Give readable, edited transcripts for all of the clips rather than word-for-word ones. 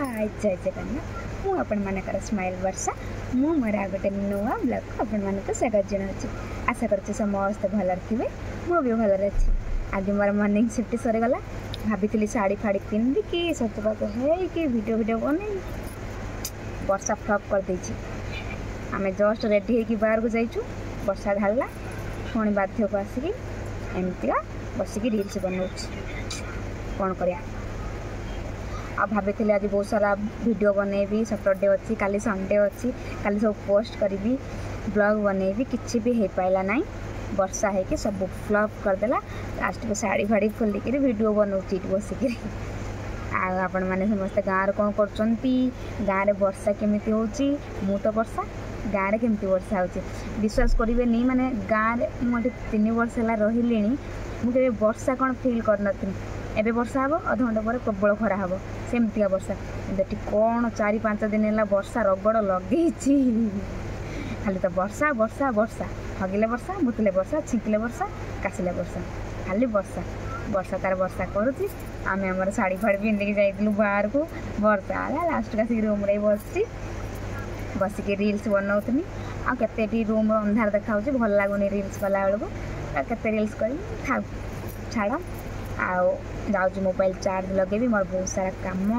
हाय जय जगन्नाथ मु आपण मानकर स्माइल वर्षा मु मोर गोटे नुआ ब्लॉग को आपण मानक स्वागत जनाऊँ। आशा करछे समस्त भल थे मु भी भल अच्छी। आज मोर मॉर्निंग शिफ्ट सरीगला भाभी शाड़ी फाड़ी पिंधिकी सतबाक है वीडियो बन वर्षा फ्लप कर देछि। आमे जस्ट रेडी होगी बाहर को जाइछु वर्षा ढाला पुणी बाध्य को आसिकी एमतिया बसिकी रील्स बनाऊँ कौन करिया। आ भाभी आज बहुत सारा वीडियो बनैबी सैटरडे अच्छी काली संडे अच्छी काली सब पोस्ट करी ब्लॉग बनैबी किसी भी हो पाइला ना वर्षा है कि सब फ्लॉप करदेला। लास्ट को साड़ी फाड़ी खोलिक वीडियो बनाऊँ बसिक आपण मैंने समस्ते गाँव कौन कर गाँव में वर्षा केमी हो मु तो वर्षा गाँव में केमती वर्षा हो विश्वास करेंगे नहीं माने गाँव मुझे 3 वर्ष है रही मुझे वर्षा कौन फिल कर एबे वर्षा हम अध घंटा पर प्रबल खरा हम सेमतिया वर्षा ये कौन 4-5 दिन है वर्षा रगड़ लगे खाली तो वर्षा वर्षा वर्षा हगिले वर्षा मुतले वर्षा छिंकले वर्षा कासिले वर्षा खाली वर्षा वर्षा तार वर्षा करुच्ची। आम आम शाड़ी फाड़ी पिंधिकी जाइलु बाहर को वर्षा है लास्ट का रूम रे बसिक रील्स बनाऊनी आते रूम अंधार देखा भल लगुनि रील्स कला बेलू के रील्स कर था छाड़ आउ मोबाइल चार्ज लगे मोर बहुत सारा काम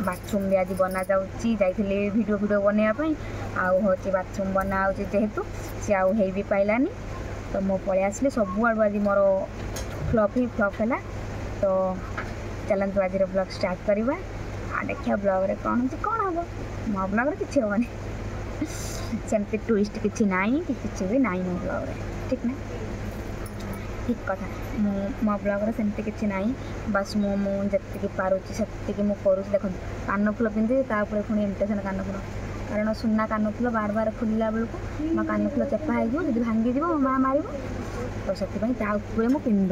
बाथरूम भी आज बना जाऊँगी जाइए वीडियो बनवाई आउ हूँ बाथरूम बना जेहेतु सी आउ हो भी पाइलानी तो मो पलि आसली सब आड़ आज मोर फ्लॉप ही फ्लॉप है। तो चलतु आज ब्लॉग स्टार्ट करवा देखिए ब्लॉग रे कौन हम मो ब्लॉग रे किसी हेनी सेमती ट्विस्ट किसी ना कि भी ना मो ब्लॉग रे ठीक ना ठीक कथा मो ब्लॉग रे सेमती किसी ना बस मुझे पारुची से मुझे देख कानफुल पिंधि तापर पुणी इमिटेसन कानफुल कारण सुना कानफुल बार बार खुलला बेलू मो कानफुल चेपा हो भांगी मो माँ मार तो से मुझे पिंधि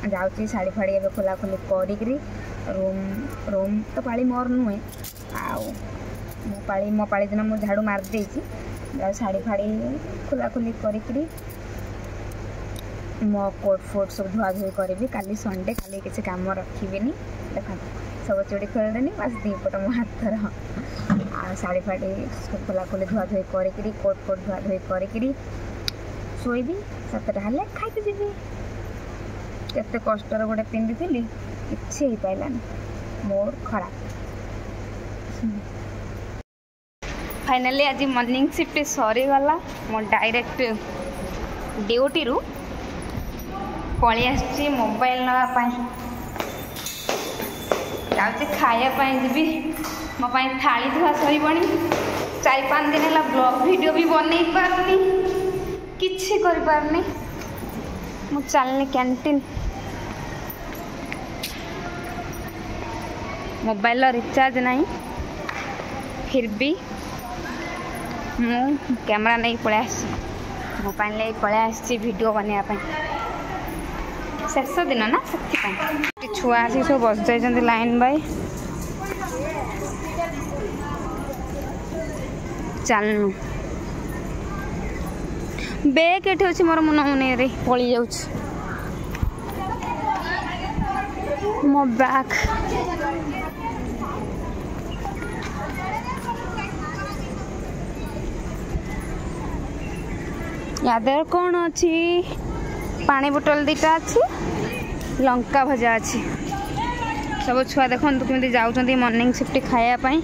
जाऊँगी शाड़ी फाड़ी ए खोला खोली करी रूम तो पाली मोर नुहे मो पाली दिन मुझे झाड़ू मार देती शाड़ी फाड़ी खोला खोली करी मो कोट फोट सब धुआ धुई करी काली संडे काली किसी काम रखीनि देख सब चूड़ी खोलदेनी बस दीपट मो हाथर शाड़ी फाड़ी खोला खोली धुआ धुई करी कोट फोट धुआ धुई करी शोबी 7टा हेल्ले खाई जी केते कष्टर गोटे पिंधि किसी हो पाइलानी मोर खराब। फाइनली आज मॉर्निंग शिफ्ट सरीगला मो डायरेक्ट ड्यूटी रु पलि आसी मोबाइल नापी जाऊँगी खायापाई जी मो थाली धुआ सर 4-5 दिन है ब्लॉग वीडियो भी बन पारुनी किसी कर पारनी मु चलनी कैंटीन मोबाइल रिचार्ज नहीं फिर भी मु कैमरा नहीं पलि मोबाइल नहीं पलि वीडियो बनवाई शेष दिन ना से छुआ आसी सब बस जाइए लाइन बाय चलनु बैग ये अच्छे मोर मन मन पलि जा मो बैग यादर कौन अच्छी पानी बोतल 2टा अच्छी लंका भजा अच्छी सब छुआ देखो केमी जाऊँ मॉर्निंग शिफ्ट खायापाई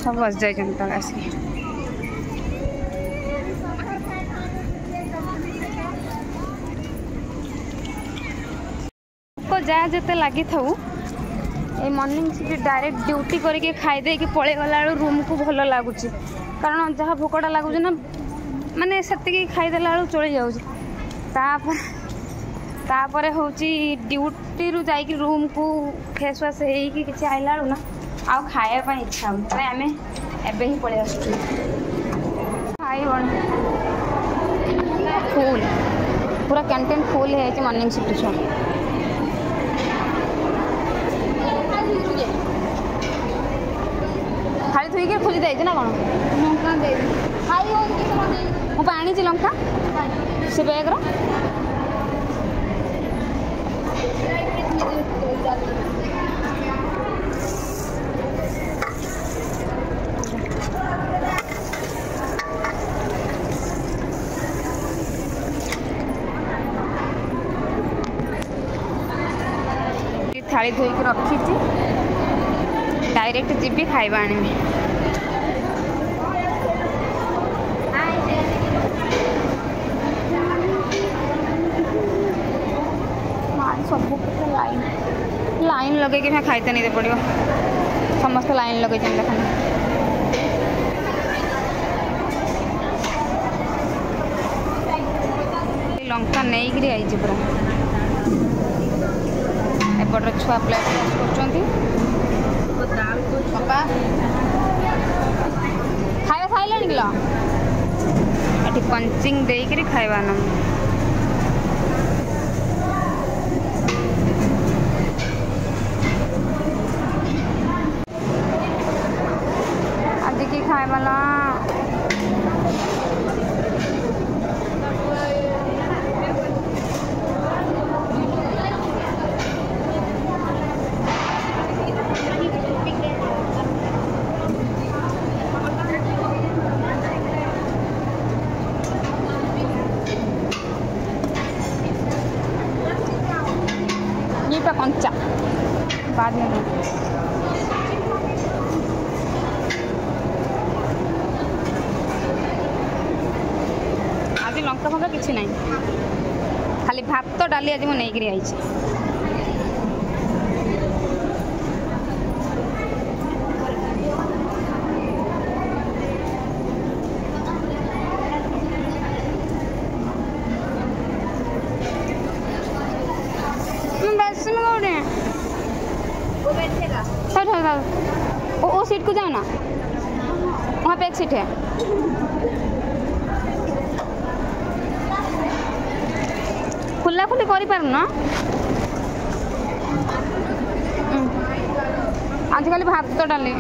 सब बस जाइए आसिक जहाँ जिते लगी था मॉर्निंग शिफ्ट डायरेक्ट ड्यूटी करके खाई दे कि पलि गला रूम को भल लगुच कारण जहाँ भोकटा लगुच ना माने से खाईदेला बेलू चली जापर हूँ ड्यूटी रू जाइक रूम को फेस वाश हो कि आइला ना आउ खायापाई इच्छा हो आम एबे ही पलि आस फुल पूरा कैंटीन फुल है मॉर्निंग शिफ्ट छुआ खाली थुईक खोली दे ना कौन मुझे आनी लंका से बैग्र थाली धोईक रखी डायरेक्ट जीबी खाइबा आनिबी सब लाइन लाइन लगे कि खाइते नहीं पड़ो समस्त लाइन लगे देखा लंका नहीं आई पूरा एपटर छुआ प्लेट कर खाଇବା ଖାଇଲେଣି କିଲୋ ଏଠି ପଞ୍ଚିଂ ଦେଇକିରି ଖାଇବା ନା ଆଜି କି ଖାଇବା ନା कंचा बाद में आज लंका फंका किसी ना खाली भात डाली आज मुझे नहीं आई वो सीट को जाओ ना वहाँ पे एक सीट है खुला खुली कर पार ना आजकल भात तो डाले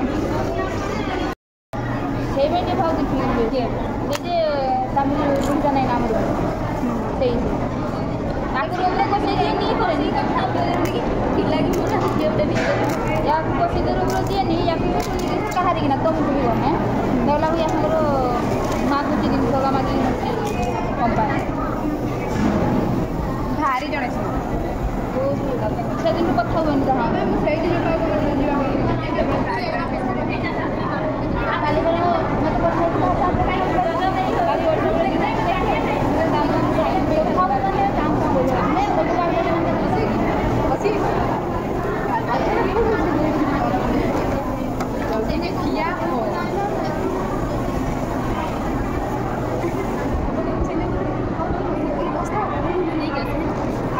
भारी जड़े से दिन कथा हुए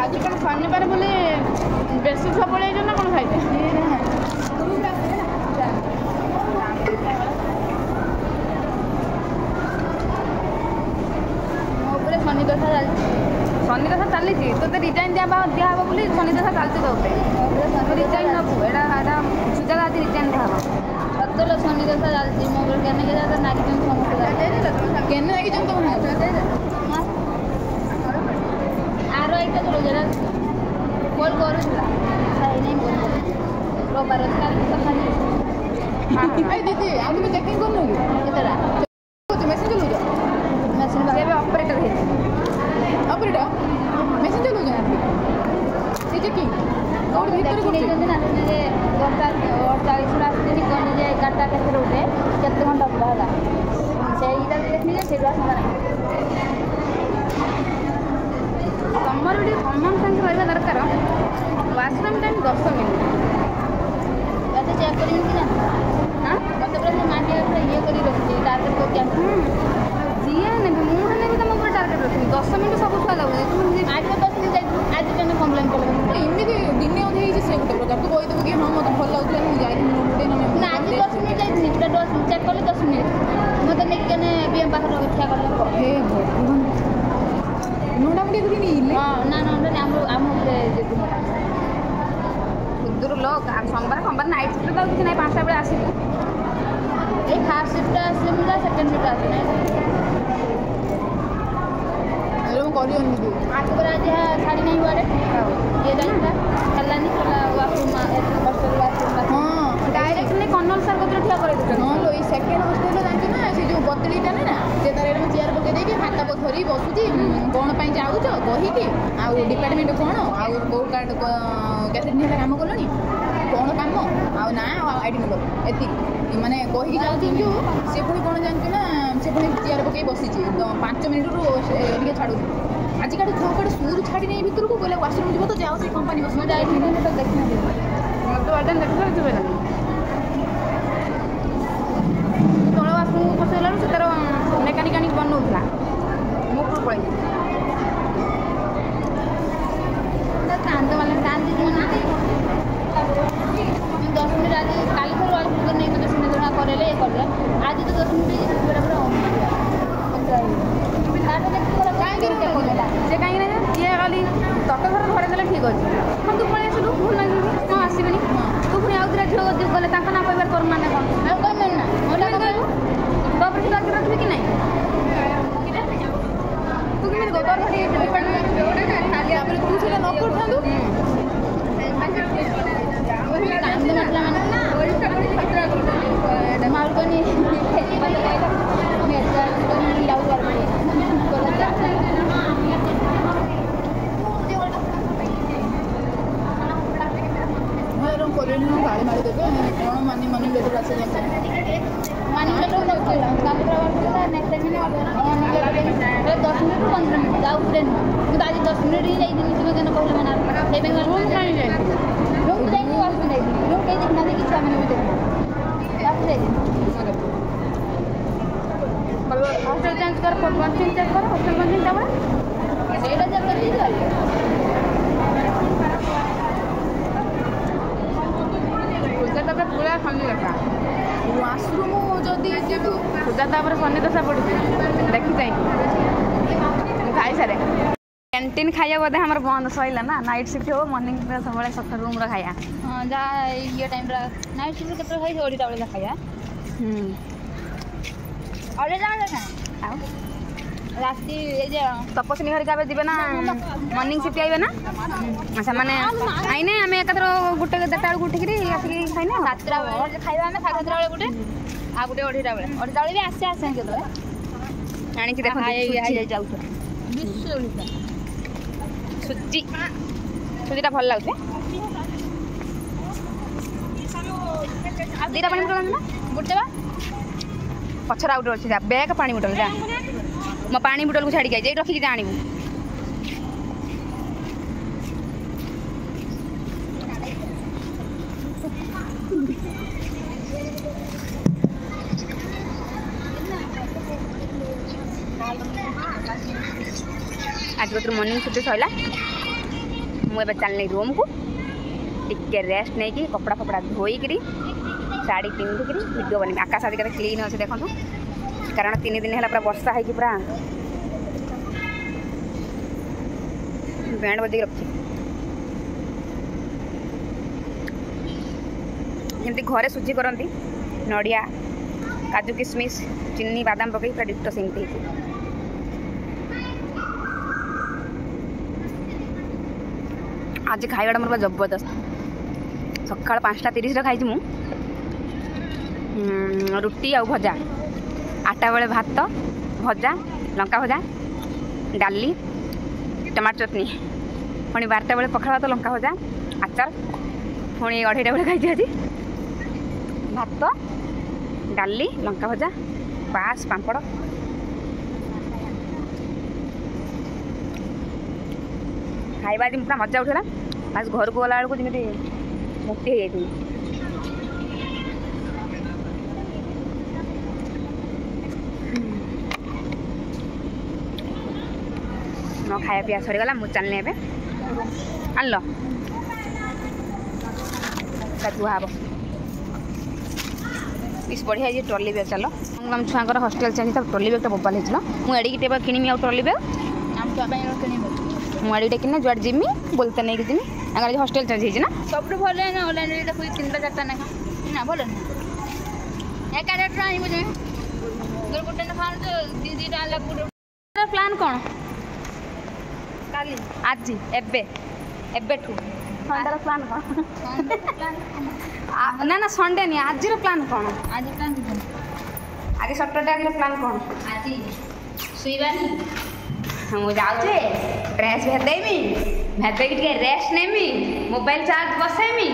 आजकल शनिवार बोले बेसी छुआ पड़े ना कौन खाइबे शनि दशा चली तो रिजाइन दिया बोली शनि दशा चलती तो रिजाइन नबू एटा सुजा आज रिजाइन दिया सतलो शनि दशा चलती मो केने के जाता नारी जन समस्त केने नारी जन तो आरो एक तो जरा कॉल करू सही नहीं बोल रोबार काल सकाळी हां ए दीदी आ तुम चेकिंग करनो की केतरा तो मेसेज चलो जा मेसेज से ऑपरेटर है ऑपरेटर मेसेज चलो जा ये चेकिंग और भीतर को नहीं ना ने 48 रास्ते कोन जे काटा केते उठे केते घंटा बुलाला से इटा देखनी जे सेवा समान तमर भी कॉमन सेंस रहा दरकार वाशरूम टाइम 10 मिनट ऐसे चेक करी कि ना हां मत पूरा माटी पूरा ये करी रखी टारगेट को क्या जिया ने भी मुंह ने भी तुम पूरा टारगेट रखी 10 मिनट सब छुआ लागो तुम आज 10 मिनट जाई आज जने कंप्लेंट कर इन्नी दिने ओधे ही से गुटे प्रकार तू कोई तो कि हां मत भल लागुला मु जाई मुटे ना आज 10 मिनट जाई पूरा 10 चेक करले 10 मिनट मत ने केने बीएम पाखर रखिया करले हे भगवान नोडा मुडी करी नहीं हां ना ना हम दूर लोग सोमवार नाइट शिफ्ट तो किसी ना 5टा बेले आसिबू ए फास्ट शिफ्ट आसले मुझे सेकंड शिफ्ट आसे ना हेलो करियो नहीं आज पर आज साड़ी नहीं वाले ये जाइता कल्लानी चला वाशरूम हॉस्टल वाशरूम हां डायरेक्ट ने कर्नल सर को ठिया करे देते हां लो ई सेकंड हॉस्टल जानती ना से जो बतलीटा ना जे तारे में चेयर पके दे के हाथ को धरी बसुची कोन पई जाऊ कहीकि आउ डिपार्टमेंट कौन आउ कौ कार्ड केते दिन है काम कलनी कौन काम आउ ना आईडी नंबर एति माने कहीकि जाउछन जो से पुणी कौन जानछु ना से पुणी चेयर पकई बसिछि तो 5 मिनिट रु एदिके छाडु आज काटे थोकड़ सूर छाडी नै भितर को बोले वाशरूम जीव तो जाओ से कंपनी बस जाई दिन तो देखना दे मत वाडन देखला जुबे ना तोळ वाशरूम पसेला से तार मेकानिक बनौला मुकुट पड़े शांत वाले शांत मना 10 मिनट आज काली थोड़ा वाशरूम नहीं तो 10 मिनट ना करेले कर आज तो 10 मिनट पूरा पूरा से कहीं ये गली तक घर घर देले ठीक अच्छे हम तू पड़े आसलु भूल लगे हाँ आसबेनि तू पुणी आउ थे झील गले ना कहबार तोर मान कौन कहना ना बाबू रखी कि नहीं तू कि गोबर तू से न गाड़ी मारी देवे कौन मानी मानी लेटर आसे मानी letter next time 10 minute 15 minute जाऊ पूरे मुझे आज 10 मिनट ही जाइए तुम्हें कहना कहले मैंने रूम कहीं जाए रूम जाए वाशरूम जाए रूम कहीं देखना देखी छुआ मैंने भी देखना हॉस्टल चेंज कर चेंज कर हॉस्टल चेंज कर सेटा जब कर दी पूरा खाली लगा वाशरूम जदि जीवु पूजा तापर सन्नी दशा पड़ी देखी जाए खाई सारे कैंटीन खाया बोधे हमारे बंद सैला ना नाइट शिफ्ट हो मॉर्निंग सब सफर रूम खाया हाँ जहाँ ये टाइम नाइट शिफ्ट के खाई 8टा बेले खाया अरे जाओ राति तपस्विनी हरिका जीवे ना मॉर्निंग शिफ्ट आइबे ना अच्छा माने आईने आम एक गोटे 2टा बेलू उठिक आसिक खाइने 7टा बेले खाଇବା आम 7टा बेले गोटे आ गोटे 8टा बेले भी आसे आसे केते आनी देख सुजी सुजीटा भल लगे 2टा पानी बोतल ना गोटे बा पछरा आउट अच्छे बैग पानी बोतल जा मो पानी बोतल को छाड़ी जाए रखी जानू आज बतर मॉर्निंग शिफ्ट सैला मुझे चलनी रूम को टिके रेस्ट नहीं कि कपड़ा फपड़ा धोईक साड़ी पिंधिक वीडियो बन आकाश आज के क्लीन अच्छे देखो कारण 3 दिन है पूरा वर्षा है पूरा बैंड बजे रखी जमी घरे सुजी करती नड़िया काजू किशमिश चीनी बादाम पकई पूरा डिटो सेमती आज खाइबा मोर जबरदस्त सका 5:30 खाई रुटी आ भजा 8टा बेले भात भजा लंका भजा डाली टमाटो चटनी पुणी 12टा बेले पखाड़ भात लंका भजा आचार पुणी 2:30 बेले खाई आज भात डाली लंका भजा पास पांपड़ खाइबा आज पूरा मजा उठेगा आज घर को गला बेलू जमी मोटी हो जाती न खाया पिया सरीगला मुझे चलने आन लो धुआ हे इस बढ़िया ये ट्रॉली बैग चलो आम छुआर हस्टेल चेंज ट्रॉली बैगटा बोपाल होता मुझे टेबल किणमी आ ट्रॉली बैग मुझे कि जुआड़ जिमी बोलते नहीं जिमी अगर हस्टेल चेंज होना सब भल ऑनलाइन देखो 3टा 4टा ना ना भल एक रेट गोटे प्लान कौन आज एबे एबेठू संडे प्लान कौन ना ना संडे नहीं आज प्लान कौन आज प्लान आज सैटरडे आज प्लान कौन आज शुईबानी ମୁଁ ଯାଉଛି ଡ୍ରେସ୍ ଭେଦେଇମି ଭେଦେଇକି ଟିକେ ରେଷ୍ଟ ନେମି ମୋବାଇଲ ଚାର୍ଜ ବସେଇମି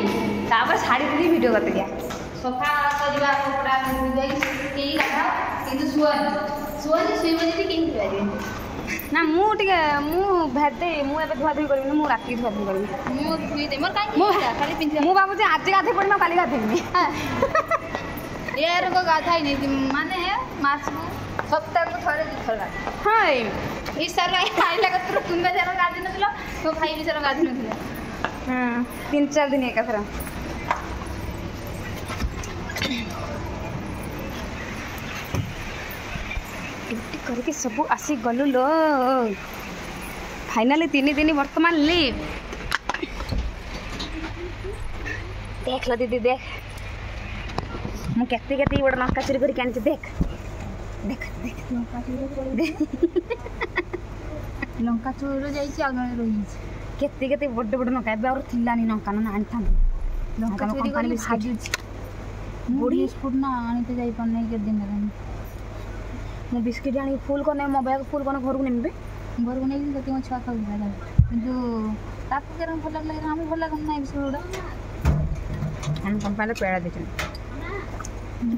ତାପରେ ଶାଢ଼ୀ ପିନ୍ଧି ଭିଡ଼ିଓ କରିଦେବି ସଫା କରିବା କପଡ଼ା କେହି ଗାଧା କିନ୍ତୁ ଶୁଅନି ଶୋଇବ ଯଦି କେହି ପାରିବେନି ନା ମୁଁ ଭେଦେଇ ମୁଁ ଏବେ ଧୁଆଧୁଇ କରିବିନି ମୁଁ ରାତିକି ଧୁଆଧୁଇ କରିବି ମୁଁ ଧୁଇଦେବି ମୋର କାହିଁକି ଖାଲି ପିନ୍ଧିବା ମୁଁ ଭାବୁଛି ଆଜି ଗାଧେଇ ପଡ଼ିବି ଆଉ କାଲି ଗାଧେଇବିନି ଏହାର ଗାଧାଇନି ମାନେ ମାସକୁ ସପ୍ତାହକୁ ଥରେ ଦୁଇଥର ଗାଧେ ହଁ এই ସାର ଖାଇଲା କତରୁ ତୁମେ ସାର ଗାଧି ନଥିଲ ମୋ ଭାଇ ବି ସାର ଗାଧି ନଥିଲେ 3-4 ଦିନ ଏକାଥର ଡ୍ୟୁଟି କରିକି ସବୁ ଆସି ଗଲୁ लो फाइनाली 3 दिन वर्तमान लीव देख लो दीदी देख मु केते बड़ लंका चोरी करके आनी देख देख देख ଲଙ୍କା ଚୋର ଯାଇଛି ଆଉ ଜଣେ ରହିଯାଇଛି କେତେ ବଡ଼ ବଡ଼ ଲଙ୍କା ଏବେ ଆଉ ଥିଲାନି ଲଙ୍କା ନା ଆଣିଥାନ୍ତି ଲଙ୍କା ଚୋରି କରି ଭାଜୁଛି ବୁଢ଼ୀ ବିସ୍କୁଟ ନା ଆଣିତେ ଯାଇପାରୁନି କେତେ ଦିନ ହେଲାଣି ମୁଁ ବିସ୍କିଟ୍ ଆଣି ଫୁଲ୍ କନେ ମୋ ବ୍ୟାଗ୍ ଫୁଲ୍ କନେ ଘରକୁ ନେବି ଘରକୁ ନେଇକି ସେଠି ମୋ ଛୁଆ ଖାଉଥିଲା କିନ୍ତୁ ତାକୁ କେରମ ଭଲ ଲାଗିଲା ଆମେ ଭଲ ଲାଗୁନି ନାହିଁ ବିସ୍କୁଟ ଗୁଡ଼ା ଆମେ କମ୍ପାନୀରେ ପେଡ଼ା ଦେଇଛନ୍ତି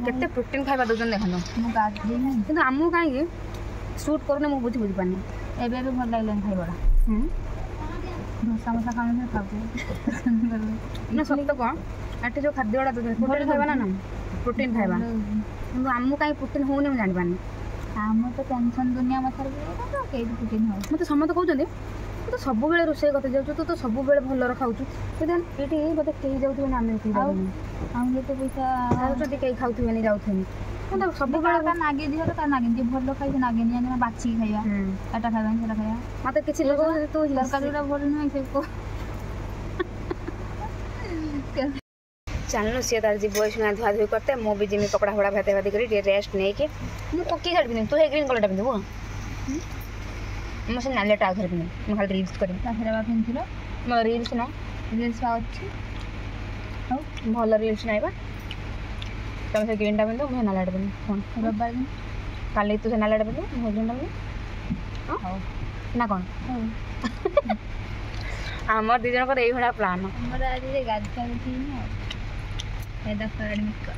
କେତେ ପ୍ରୋଟିନ୍ ଖାଇବା ଦେଉଛନ୍ତି ଦେଖନ୍ତୁ ମୁଁ ଗାଧେଇନି କିନ୍ତୁ ଆମକୁ କାହିଁକି ସୁଟ୍ କରୁନି ମୁଁ ବୁଝିପାରୁନି ଏବେ ବି ଭଲ ଲାଗିଲାନି ଖାଇବାଟା ଦୋସା ମଶା ଖାଉନି ଖାଉଛୁ ନା ସତ କ'ଣ ଏଠି ଯେଉଁ ଖାଦ୍ୟ ଗୁଡ଼ା ଦେଉଛନ୍ତି ପ୍ରୋଟିନ୍ ଖାଇବା ନା ପ୍ରୋଟିନ୍ ଖାଇବା କିନ୍ତୁ ଆମକୁ କାହିଁକି ପ୍ରୋଟିନ୍ ହେଉନି ମୁଁ ଜାଣିପାରୁନି ଆମର ତ ଟେନସନ୍ ଦୁନିଆ ମଥାରେ କେହି ପ୍ରୋଟିନ୍ ହଉ ମୋତେ ସମସ୍ତେ କହୁଛନ୍ତି ତୁ ତ ସବୁବେଳେ ରୋଷେଇ କଥା ଯାଉଛୁ ତୁ ତ ସବୁବେଳେ ଭଲରେ ଖାଉଛୁ ଏଇଠି ବୋଧେ କେହି ଯାଉଥିବେନି ଆମେ କେହି ଯାଉନି ଆଉ ଯେତେ ପଇସା ଖାଉଛନ୍ତି କେହି ଖାଉଥିବେନି ଯାଉଥିବେନି କିନ୍ତୁ ସବୁବେଳେ ତା ନାଗେ ଦିଅ ତା ନାଗେନି ଯିଏ ଭଲ ଖାଇছে ନାଗେନି ଆମେ ବାଛିକି ଖାଇବା ଏଟା ଖାଇବାନି ସେଟା ଖାଇବା ମୋତେ କିଛି ଲୋକ ତୁ ତରକାରୀ ଗୁଡ଼ା ଭଲ ନୁହେଁ ସେ ଚାଲୁନୁ ସିଏ ତାର ଯିବ ଏଇନା ଧୁଆ ଧୁଇ କରତେ ମୁଁ ବି ଯିମି କପଡ଼ା ଫପଡ଼ା ଭାତେ ଭାତି କରି ଟିକେ ରେଷ୍ଟ ନେଇକି ମୁଁ ପକି ଶାଢ଼ୀ ପିନ୍ଧିବି ତୁ ହେଇ ଗ୍ରୀନ୍ କଲର୍ଟା ପିନ୍ଧିବୁ ମୁଁ ସେ ନାଲିଆଟା ଆଉ ଥରେ ପିନ୍ଧିବି ମୁଁ ଖାଲି ରିଲ୍ସ କରିବି ତା ସେଟା ପିନ୍ଧିଥିଲ ମୋର ରିଲ୍ସ ନା ରିଲ୍ସ ଅଛି ହଉ ଭଲ ରିଲ୍ସ ନାହିଁ ବା ତମେ ସେ ଗ୍ରୀନ୍ଟା ପିନ୍ଧ ମୁଁ ସେ ନାଲିଆଟା ପିନ୍ଧିବି କ'ଣ ରବିବାର ଦିନ କାଲି ତୁ ସେ ନାଲିଆଟା ପିନ୍ଧିବୁ ମୁଁ ଗ୍ରୀନ୍ଟା ପିନ୍ଧିବି ହଉ ନା କ'ଣ ଆମର ଦୁଇ ଜଣଙ୍କର ଏଇଭଳିଆ ପ୍ଲାନ୍ ଆମର ଆଜି ଗାଧୁଆ ଉଠିନି ଆଉ ଦେଖ ଦେଖ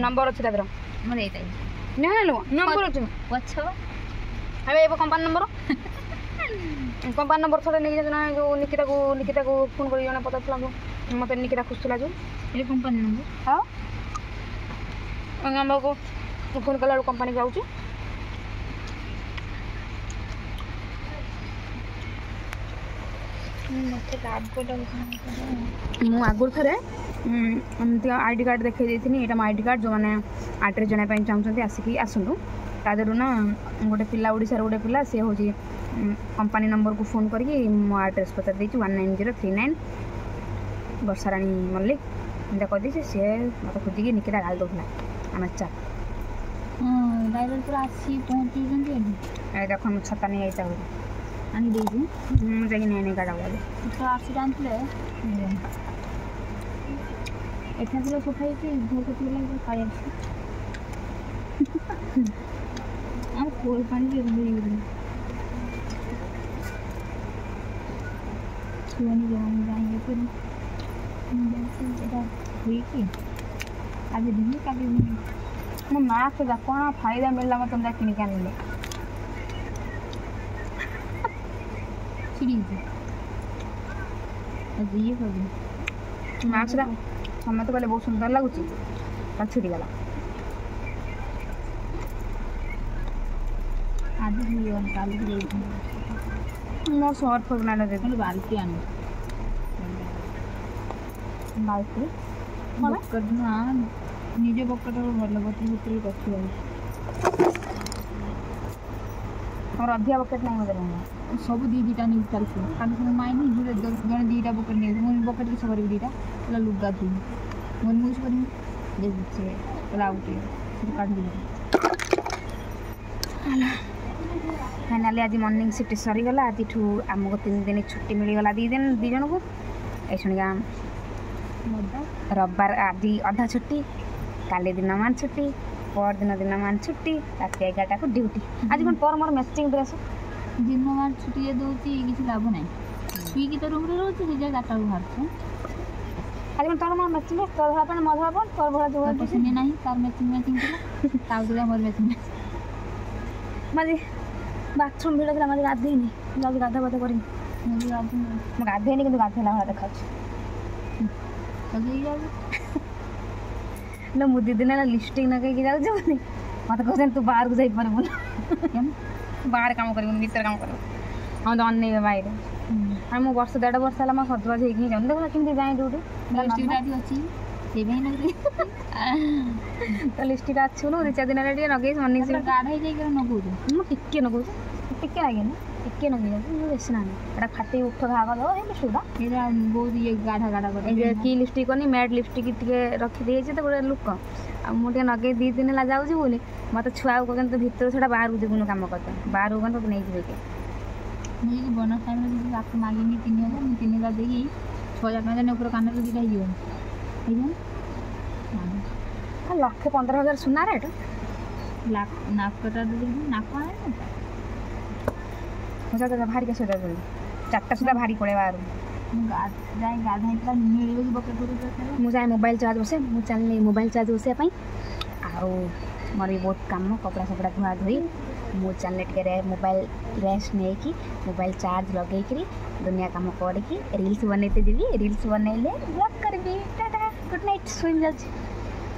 ନମ୍ବର ଅଛି ତାର ମୋର ଏଇଟା ନମ୍ବର ଅଛି ପଛ ଏବେ ଏବେ କମ୍ପାନୀ ନମ୍ବର କମ୍ପାନୀ ନମ୍ବର ଥରେ ନେଇକି ଯାଉଛୁ ନା ଯେଉଁ ନିକିତାକୁ ଫୋନ୍ କରି ଜଣେ ପଚାରୁଥିଲା ମୋତେ ନିକିତା ଖୁସୁଥିଲା ଯେଉଁ ଏଇ କମ୍ପାନୀ ନମ୍ବର ହଁ ନମ୍ବରକୁ ଫୋନ୍ କଲା ବେଳକୁ କମ୍ପାନୀ ଯାଉଛି ମୁଁ ଆଗରୁ ଥରେ ଏମିତି ଆଇ ଡ଼ି କାର୍ଡ଼ ଦେଖାଇ ଦେଇଥିଲି ଏଇଟା ମୋ ଆଇ ଡ଼ି କାର୍ଡ଼ ଯେଉଁମାନେ ଆଡ୍ରେସ୍ ଜଣାଇବା ପାଇଁ ଚାହୁଁଛନ୍ତି ଆସିକି ଆସନ୍ତୁ ତା ଦେହରୁ ନା ଗୋଟେ ପିଲା ଓଡ଼ିଶାର ଗୋଟେ ପିଲା ସେ ହେଉଛି କମ୍ପାନୀ ନମ୍ବରକୁ ଫୋନ୍ କରିକି ମୋ ଆଡ୍ରେସ୍ ପଚାରି ଦେଇଛି 19039 ବର୍ଷାରାଣୀ ମଲ୍ଲିକ ଏମିତି କହିଦେଇଛି ସିଏ ମୋତେ ଖୋଜିକି ନିକିତା ଗାଳି ଦେଉଥିଲା ଆମେ ଚାଲ ଡ୍ରାଇଭର ପୁରା ଆସି ପହଞ୍ଚିଛନ୍ତି ଦେଖ ମୁଁ ଛତା ନେଇଯାଇଛି ଆହୁରି ଆଣି ଦେଇଛି ମୁଁ ଯାଇକି ନେଇ ଗାଡ଼ା ଗଲେ ତ ଆସିଟା ଆଣିଥିଲେ ଏଠା ଥିଲା ସଫା ହେଇଛି ଘରକୁ ଥିଲା କାଳି ଅଛି ଆମ କୋଳ ପାଣି ହେଇଗଲି ଛୁଆନି ଯାଉନି ଯାଇକି କରି ଏଇଟା ହୋଇକି ଆଜି ଦିନ କାଲି ମୋ ମା ସେ କ'ଣ ଫାଇଦା ମିଳିଲା ମୋତେ ତୁମେ କିଣିକି ଆଣିଲେ ଛିଡ଼ିଛି ଆଜି ଇଏ କରିବି ମାସ୍କଟା ସମସ୍ତେ କହିଲେ ବହୁତ ସୁନ୍ଦର ଲାଗୁଛି ତା ଛିଡ଼ିଗଲା ଆଜି ହେଇଗଲା କାଲିକି ଯାଇଥିଲି ମୋ ସର୍ଟ ଫର୍ମାଲ ଖାଲି ବାଲ୍ଟି ଆଣି ବାଲ୍ଟି ବକେଟ ନା ନିଜ ବକେଟ ଭଲ ବୋତଲ ବୋତଲ ରଖିବ ଆମର ଅଧିକା ବକେଟ୍ ନାହିଁ ମୋତେ ସବୁ ଦୁଇଟା ନେଇକି ଚାଲିଛି କାଲି ପୁଣି ମାଇନି ଜଣେ ଦୁଇଟା ବକେଟ ନେଇଛି ମୁଁ ବକେଟ କିସ କରିବି ଦୁଇଟା ହେଲା ଲୁଗା ଧୋଇବି ମୁଁ ୟୁଜ୍ କରିବି ଦେଖୁଛି ହେଲା ଆଉ ଟିକେ ସେଠି କାଢ଼ିଦେବି फाइनाली आज मॉर्निंग शिफ्ट सरीगला आज आमको 3 दिन छुट्टी मिलगला दी जनक ये शुणिका रविवार आज अधा छुट्टी काली दिन मान छुट्टी परदिन दिन मान छुट्टी रात 11टा को ड्यूटी आज कौन तोर मोर मैचिंग ड्रेस दिन मान छुट्टी ये दउची किसी लाभ नहीं पी की तो रूम रे रहउची जे गाटा बाहर आज कौन तोर मोर मैचिंग तोर भापन मोर भापन तोर भला जो तो सुने नहीं तार मैचिंग ताऊ दुरा मोर मैचिंग माजी बाथरूम भिड़ थला माजी गाधेनी लाज गाधा बाधा करी मैं गाधेनी किंतु गाधेला भाला देखा सजई जाऊ ना मु दीदी ना लिपस्टिक ना कहीं जाऊ जो नहीं मत कहते तू बाहर को जाई परबो बाहर काम करिबो भीतर काम करिबो हम तो अन्ने बाहर हम वर्ष 1.5 वर्ष हला म सजबाज हेकि जाऊ देखला किंतु जाई ड्यूटी लिपस्टिक दादी अछि से भी ना तो लिपस्टिक अच्छु न 2-4 दिन रे नगे मॉर्निंग से गाढ़ा जाई कर नगो मु टिके नगो टिके लागे ना टिके नगे मु बेसी ना एटा खाटी उठ घा गलो ए सुदा एरा बहुत ये गाढ़ा गाढ़ा कर ए की लिपस्टिक कोनी मैट लिपस्टिक टिके रखि देई छै त गोटे लुक आ मु टिके नगे 2 दिन ला जाऊ छी बोली मते छुआ को कहन तो भीतर छडा बाहर जेबुनु काम करता बाहर को तो नहीं जेबे के मुझे कि बोनस टाइम में किसी आपको मांगेंगे 3000 मैं 3000 देगी 6000 टका देने ऊपर कान रे दिखा हियो ठीक है लाख 15,000 सुना रेट लाख नाक कटा दे नाक है मुझे तो भारी के सोदा दे 4टा सुदा भारी पड़े बाहर जाए गाधा इतना मिले कि बके करू मु जाए मोबाइल चार्ज बसे मु चलनी मोबाइल चार्ज बसे पई आ मोर भी बहुत काम कपड़ा सपड़ा धुआ धोई मु चलने टे मोबाइल रेस्ट नहीं कि मोबाइल चार्ज लगे कि दुनिया काम करके रील्स बनते जीवी रील्स बनइले ब्लॉग करबी टाटा गुड नाइट सोई जा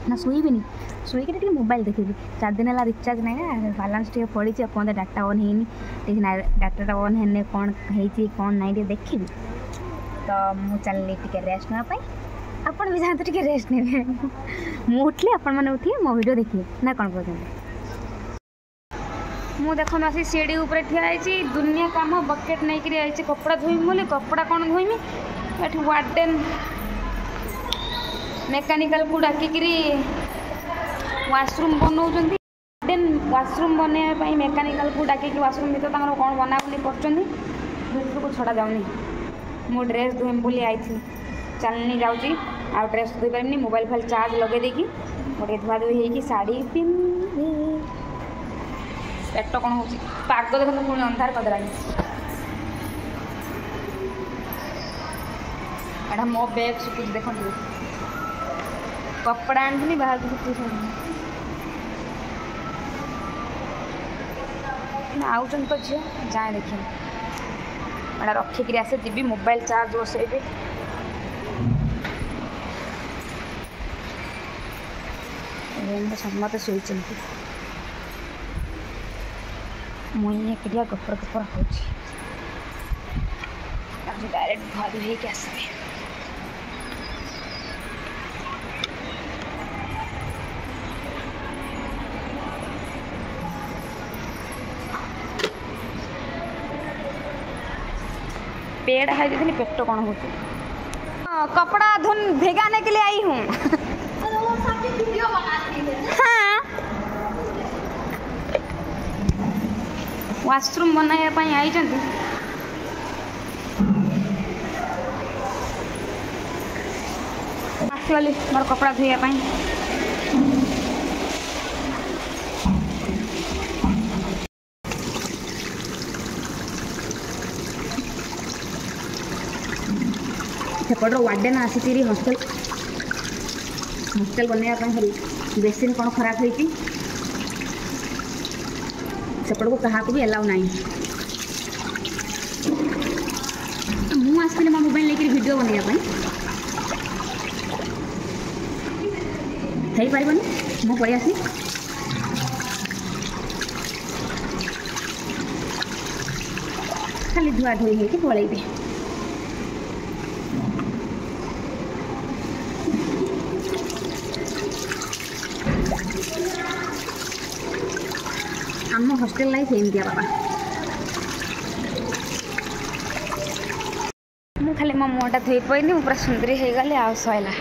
ना सोईबिनी सोईक मोबाइल देखी 4 दिन है रिचार्ज ना बालांस टे पड़ी अपन डाटा ऑन है डाटा ऑन है कौन है कौन ना देखी तो मु चलनी टे रेस्ट ना आपण भी जाते टे रेस्ट ने मु उठली आपण मैंने उठिए मो वीडियो देखिए ना कौन कहते मु देख आसी सीढ़ी ऊपर ठिया दुनिया काम बकेट नहीं करी कपड़ा धोईमी बोली कपड़ा कौन धोईमी ये वार्डेन मेकानिकल को डाकिकी वाशरूम बनाऊँ वार्डेन वाशरूम बनवाई मेकानिकल को डाकिकी वाशरूम भर कौन बना बुनी कर को छड़ा जाऊनी मु ड्रेस धोईमी बोली आई चलनी जाऊँगी आ ड्रेस धोई पारिनी मोबाइल फाइल चार्ज लगे देकी गोटे धुआ धोई होगी शाढ़ी पिंधि पेट कौन हो पाग देखो पुणी अंधार करदेला एटा मो बैग सुखुच देखो कपड़ा आनी बाहर सुखु आउन तो झील जाए देखी एटा रखिक आसे जी मोबाइल चार्ज बसैबे समस्त शोचती मुझे एकिया गपर गपर हो डायरेक्ट भारी होके आसबे पेड़ है देखनी पेट कौन हो कपड़ा धुन भिगाने के लिए आई हूँ हाँ वाशरूम बनाया आई आसली मोर कपड़ा धोया सेपट वार्डेन आसी हॉस्टेल हॉस्टेल बनवाई खाली बेसिन कौन खराब होती सेपट को क्या भी एलाउ ना मुझे मो मोबाइल लेकर वीडियो बनवाई हो पारनी मु पलि आसी खाली धुआ धोई होती पलैबे आम हॉस्टेल लाइफ एमती बाबा मु खाली मो मुँटा धोई पाइनी पूरा सुंदरी हो गली आ सैला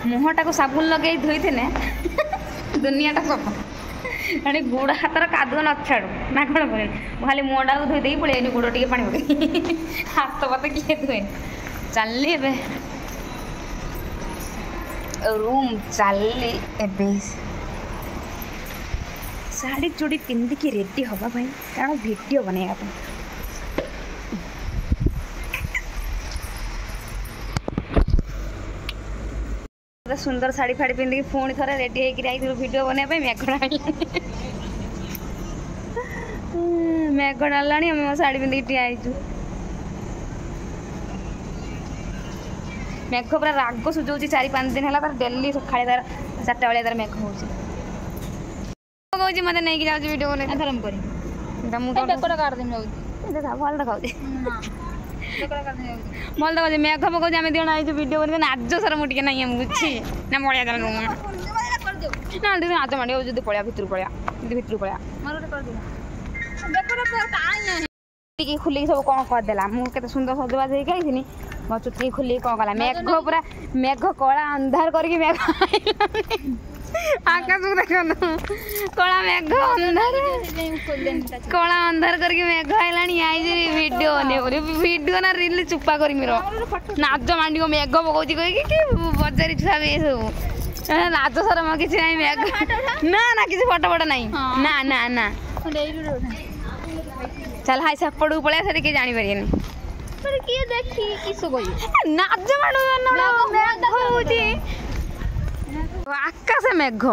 मुहटा को साबुन लगे धोई थे दुनियाटा सफा ମାନେ ଗୋଡ଼ ହାତର କାଦୁଅ ନ ଛାଡ଼ୁ ନା କ'ଣ କରେନି ମୁଁ ଖାଲି ମୁହଁଟାକୁ ଧୋଇ ଦେଇକି ପଳେଇନି ଗୋଡ଼ ଟିକେ ପାଣି ପକେଇ ହାତ ପାତ କିଏ ଧୁଏନି ଚାଲିଲି ଏବେ ରୁମ୍ ଚାଲିଲି ଏବେ ଶାଢ଼ୀ ଚୁଡ଼ି ପିନ୍ଧିକି ରେଡ଼ି ହେବା ପାଇଁ କାରଣ ଭିଡ଼ିଓ ବନେଇବା ପାଇଁ ସୁନ୍ଦର ଶାଢ଼ୀ ଫାଡ଼ି ପିନ୍ଧିକି ପୁଣି ଥରେ ରେଡ଼ି ହେଇକି ଯାଇଥିଲୁ ଭିଡ଼ିଓ ବନେଇବା ପାଇଁ ମେଘ ଢାଳିଲାଣି ଆମେ ମୋ ଶାଢ଼ୀ ପିନ୍ଧିକି ଠିଆ ହେଇଛୁ ମେଘ ପୁରା ରାଗ ସୁଝଉଛି 4-5 ଦିନ ହେଲା ତାର ଡେଲି ସକାଳେ ତାର 4ଟା ବେଳିଆ ତାର ମେଘ ହେଉଛି କହୁଛି ମୋତେ ନେଇକି ଯାଉଛି ଭିଡ଼ିଓ ବନେଇ ଏଥର ମୁଁ କରିବି ମୁଁ ବେକଟା କାଟିଦେମି ଯାଉଛି ଭଲ ଦେଖାଉଛି ବେକଟା କାଟିଦେମି ଯାଉଛି ଭଲ ଦେଖାଉଛି ମେଘ ପକାଉଛି ଆମେ ଦିନ ଆଇଛୁ ଭିଡ଼ିଓ ବନେଇବା ନାଜ ସାର ମୁଁ ଟିକେ ନାହିଁ ଆମକୁ ଛି ନା ପଳେଇବା ଚାଲ ନା ଟିକେ ନାଜ ମାଡ଼ି ହଉ ଯଦି ପଳେଇବା ଭିତରୁ ପଳେଇବା ଯଦି ଭିତରୁ ପଳେଇବା ମୋର ଗୋଟେ କରିଦେବି ବେକଟା କାଇଁ ଟିକେ ଖୋଲିକି ସବୁ କ'ଣ କରିଦେଲା ମୁଁ କେତେ ସୁନ୍ଦର ସଜବାଜ ହେଇକି ଆଇଥିନି ମୋ ଚୁଟି ଖୋଲିକି କ'ଣ କଲା ମେଘ କଳା ଅନ୍ଧାର କରିକି ମେଘ ଆକାଶକୁ ଦେଖନ୍ତୁ କଳା ମେଘ ଅନ୍ଧାର କଳା ଅନ୍ଧାର କରିକି ମେଘ ଆଇଲାଣି ଆଇଛି ଭିଡ଼ିଓ ବନେଇବ ଭିଡ଼ିଓ ନା ରିଲ୍ ଚୁପା କରିମିର ନାଜ ମାଣ୍ଡିବ ମେଘ ପକଉଛି କହିକି କି ବଜାରି ଛୁଆ ବି ଏସବୁ ଲାଜ ସରମ କିଛି ନାହିଁ ମେଘ ନା ନା କିଛି ଫଟୋ ନାହିଁ ନା ନା ନା ଚାଲ ହାଇ ସେପଟକୁ ପଳେଇବା ସେଠି କିଏ ଜାଣିପାରିବେନି କିଏ ଦେଖି କିସ କହିବି ନାଜ ମାଡ ମେଘ ହଉଛି ଆକାଶ ମେଘ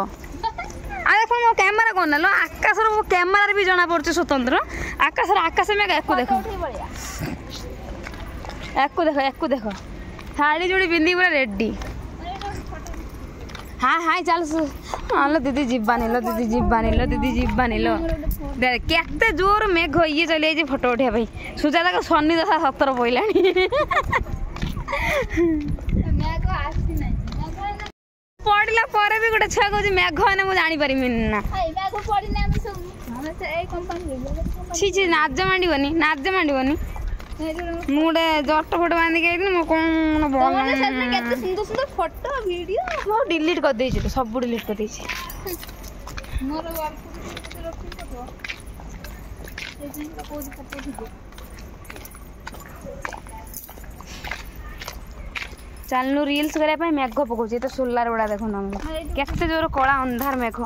ଆରେ କଣ ମୋ କ୍ୟାମେରା କଣ ନେଲ ଆକାଶର କ୍ୟାମେରାରେ ବି ଜଣା ପଡୁଛି ସ୍ୱତନ୍ତ୍ର ଆକାଶ ମେଘ ୟାକୁ ଦେଖ ଶାଢ଼ୀ ଯୋଡ଼ି ପିନ୍ଧିକି ପୁରା ରେଡି ହାଇ ଚାଲ लो दीदी जीवानी लो देख केते जोर मेघ ये चली आई फोटो उठा भाई सुजाता को शनि दशा 17 पड़लानी पड़ला पर भी गोटे छुआ कहूँ मेघ मैंने मुझे जानी ना छी नाज मांडनी मुझे जट फोटो बांधिक सुंदर फोटो वीडियो डिलीट कर देछि तो सब डिलीट कर देछि मोर चलनु रील्स करने मेघ पकाउछि तो सोलार गुड़ा देखो केते जोर कला अंधार मेघ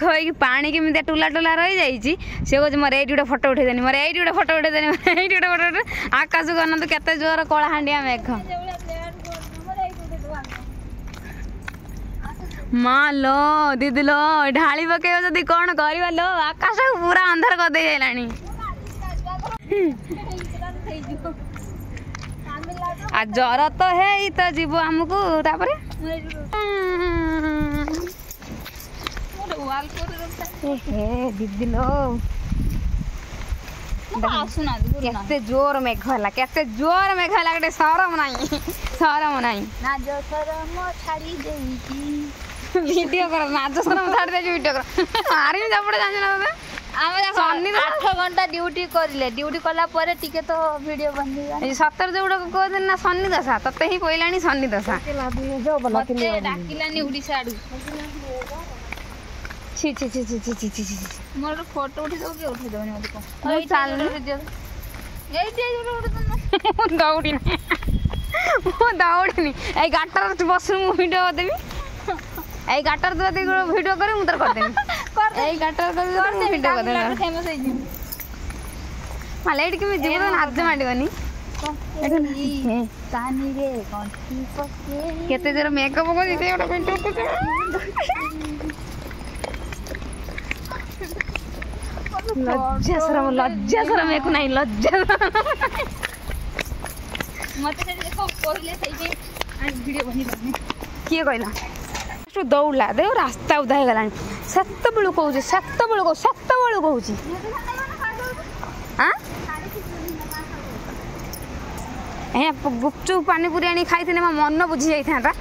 होगी पानी केमी टुला टुला रही जाइए सी कहे मोर ये गोटे फोटो उठेदेनी मोर ये गोटे फोटो उठेदेनी ये गोटे फोटो उठे आकाश को अनंत केते जोर कला हांडिया मेघ माँ लो दीदी लो ढाली पकेब जदि कौन कर लो आकाश पूरा अंधार कर दे जाइलानी आ जर तो है तो जीव आमको तापरे दीदी लो केते जोर मेघ है केते जोर मेघ है गोटे शरम नहीं वीडियो कर नाच शरम छाड़ दे वीडियो कर मारी जापड़े जान ना तोते 8 घंटा ड्यूटी करले ड्यूटी कला परे टिके तो वीडियो बनेगा 17 जोड़ा को कह दिन ना शनि दशा तते ही पइलानी शनि दशा डाकिलानी उड़ीसा आडू छी मोर फोटो उठी दो के उठी दो मत को चल दौड़ी ए गाटर बस वीडियो देवी ए गाटर तो वीडियो कर मुझे कर देवी ए गाटर कर वीडियो कर देवी फेमस है जी माले एट के जीव नाच मांडीबनी तानी रे कंठी पके केते जरा मेकअप को दिते ओटा वीडियो को लज्जा शरम एको नहीं लज्जा मते से देखो कहले सही जे आज वीडियो बनी बने किए कहला तो दौड़ला दे रास्ता उदा हो गलानी सत्त बेलू कहूची हां ए गुपचुप पानी पूरी आनी खाई थे मन बुझी जाता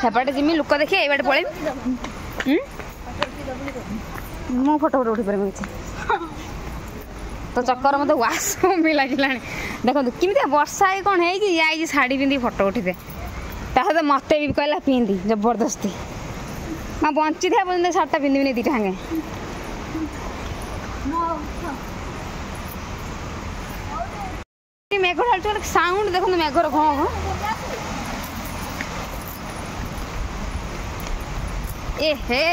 सेपटे जिमी लोक देखिए ये पड़े मो फोटो उठी पारे तो चक्कर मत वाशरूम भी लगे देखो किमित वर्षा कौन है शाढ़ी पिंधि फोटो उठिथे तो मत भी कहला पिंधि जबरदस्ती मैं बंची था पर्यटन शार्टा पिंधि दीटा हांगे मेघ ढाल साउंड देखो मेघर घ ए हे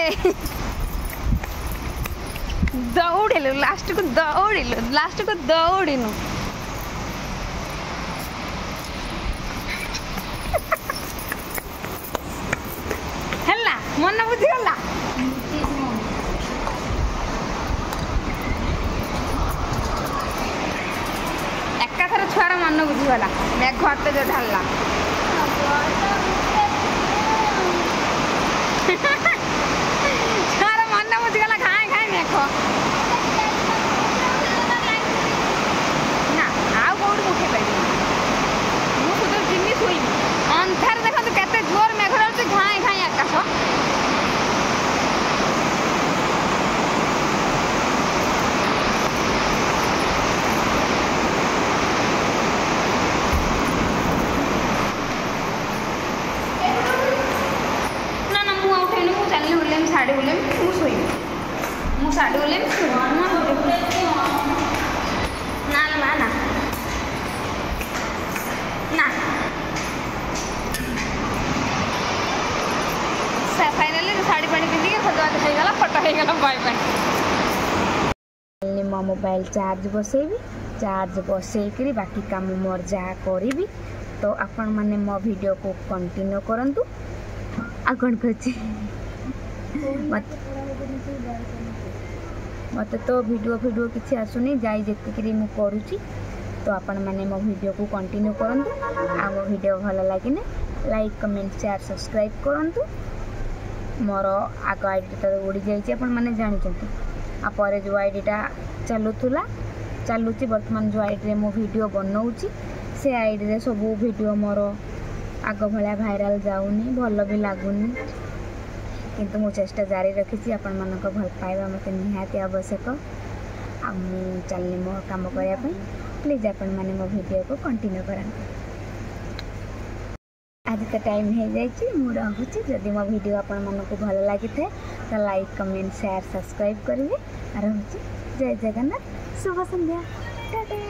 दौड़िलु लास्ट को दौड़िनु हेला मन बुझी गला एकाथर छुआर मन बुझी गला मेघ हाथ जो ढाला छुआर मन बुझी गला खाए खाए मेघ ना आउ कौट उठे पारि मुझे जिमी शुई अंधार देखो केते जोर मेघ ढालुची घाए घाए आकाश साड़ी बोलेम मु सोई मु साड़ी बोलेम ना ना ना ना फाइनली साड़ी पानी पिंधि सजबाज हो गला फोटो हो गला बाय बाय मो मोबाइल चार्ज बसैबी चार्ज बसैकरी बाकी काम मोर जहाँ करी तो आपण माने मो वीडियो को कंटिन्यू करंतु आ कौन मत तो वीडियो किसी आसुनी जाई जेतिकरी मु करूची तो आपण माने मो वीडियो को कंटिन्यू करंतु आ मो वीडियो भल लागिने लाइक कमेंट शेयर सब्सक्राइब करंतु मोर आग आईडी तो उड़ी जाइए आपण माने जानि चंती आ परे जो आईडीटा चलुची वर्तमान जो आईडी रे मो वीडियो बनाऊची से आईडी रे सब वीडियो मोर आग भलिया भाइराल जाउनी भल भी लागुनी किंतु मु चेष्टा जारी रखी आपण मानक भल पाइबा मत निहाती आवश्यक आ मु चलनी मो काम करने प्लीज आपण माने मो वीडियो को कंटिन्यू करन आज तो टाइम हो जाइए मु रहुची जदि मो वीडियो आपण मानक भल लगी थे तो लाइक कमेंट शेयर सब्सक्राइब करेंगे रहुची जय जगन्नाथ शुभ संध्या टाटा।